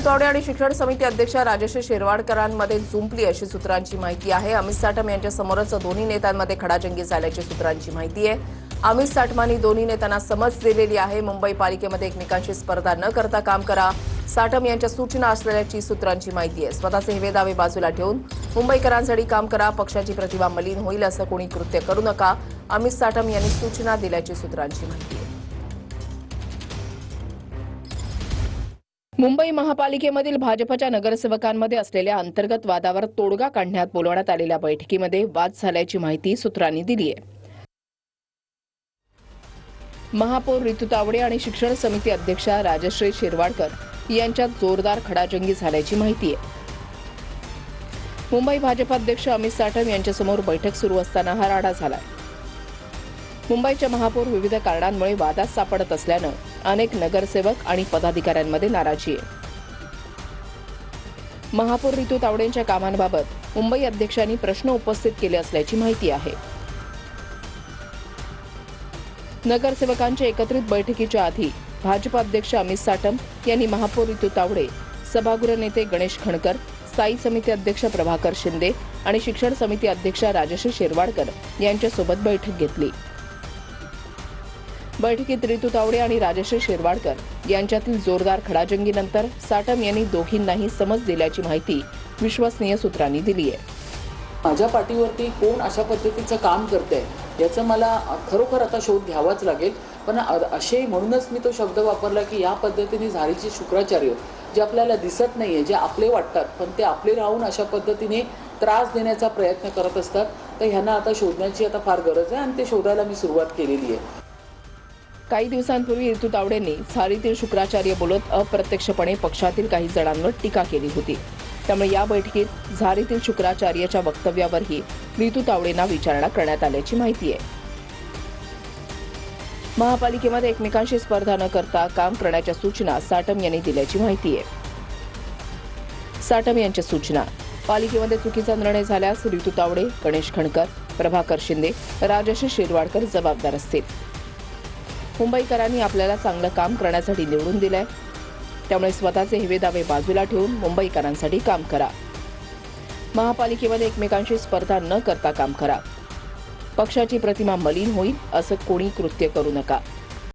तावडे आणि शिक्षण समिती अध्यक्ष राजश्री शिरवाडकरांमध्ये जुंपली अशी सूत्रांची माहिती आहे। अमित साटम यांच्या समोरच दोन्ही नेत्यांमध्ये खडाजंगी झाल्याची सूत्रांची माहिती आहे। अमित साटमांनी दोन्ही नेत्यांना समज दिलेली आहे। मुंबई पालिकेमध्ये एकमेकांशी स्पर्धा न करता काम करा, साटम यांच्या सूचना असल्याची सूत्रांची माहिती आहे। स्वतःचे हेवे दावे बाजूला ठेवून मुंबईकरांसाठी काम करा, पक्षाची प्रतिभा मलिन होईल असं कोणी कृत्य करू नका, अमित साटम यांनी सूचना दिल्याची सूत्रांची माहिती आहे। मुंबई महापालिकेमधील भाजपच्या नगरसेवकांमध्ये असलेल्या अंतर्गत वादावर तोडगा काढण्यात बोलवण्यात आलेल्या बैठकीमध्ये वाद झाल्याची माहिती सूत्रांनी दिली आहे। महापौर रितू तावडे आणि शिक्षण समिती अध्यक्षा राजश्री शिरवाडकर यांच्यात जोरदार खडाजंगी झाल्याची माहिती आहे। मुंबई भाजप अध्यक्ष अमित साटम यांच्यासमोर बैठक सुरू असताना हा राडा झाला। मुंबईच्या महापौर विविध कारणांमुळे वादात सापडत असल्यानं अनेक नगरसेवक आणि पदाधिकाऱ्यांमध्ये नाराजी आहे। महापौर रितू तावडेंच्या कामांबाबत मुंबई अध्यक्षांनी प्रश्न उपस्थित केले असल्याची माहिती आहे। नगरसेवकांच्या एकत्रित बैठकीच्या आधी भाजप अध्यक्ष अमित साटम यांनी महापौर रितू तावडे, सभागृह नेते गणेश खणकर, स्थायी समिती अध्यक्ष प्रभाकर शिंदे आणि शिक्षण समिती अध्यक्षा राजश्री शिरवाडकर यांच्यासोबत बैठक घेतली। बैठकीत रितू तावडे आणि राजश्री शिरवाडकर यांच्यातील जोरदार खडाजंगीनंतर साटम यांनी दोघींनाही समज दिल्याची माहिती विश्वसनीय सूत्रांनी दिली आहे। माझ्या पाठीवरती कोण अशा पद्धतीचं काम करतंय याचं मला खरोखर आता शोध घ्यावाच लागेल। पण असे म्हणूनच मी तो शब्द वापरला की या पद्धतीने झारीचे शुक्राचार्य जे आपल्याला दिसत नाहीये, जे आपले वाटतात पण ते आपले राहून अशा पद्धतीने त्रास देण्याचा प्रयत्न करत असतात, तर ह्यांना आता शोधण्याची आता फार गरज आहे आणि ते शोधायला मी सुरुवात केलेली आहे। काही दिवसांपूर्वी रितू तावडेंनी झारीतील शुक्राचार्य बोलत अप्रत्यक्षपणे पक्षातील काही जणांवर टीका केली होती। त्यामुळे या बैठकीत झारीतील शुक्राचार्याच्या वक्तव्यावरही रितू तावडेंना विचारणा करण्यात आल्याची माहिती आहे। महापालिकेमध्ये एकमेकांशी स्पर्धा न करता काम करण्याच्या सूचना साटम यांनी दिल्याची माहिती आहे। साटम यांच्या सूचना: पालिकेमध्ये चुकीचा निर्णय झाल्यास रितू तावडे, गणेश खणकर, प्रभाकर शिंदे, राजश्री शिरवाडकर जबाबदार असतील। मुंबईकरांनी आपल्याला चांगलं काम करण्यासाठी निवडून दिलंय, त्यामुळे स्वतःचे हेवे दावे बाजूला ठेवून मुंबईकरांसाठी काम करा। महापालिकेमध्ये एकमेकांशी स्पर्धा न करता काम करा, पक्षाची प्रतिमा मलिन होईल असं कोणी कृत्य करू नका।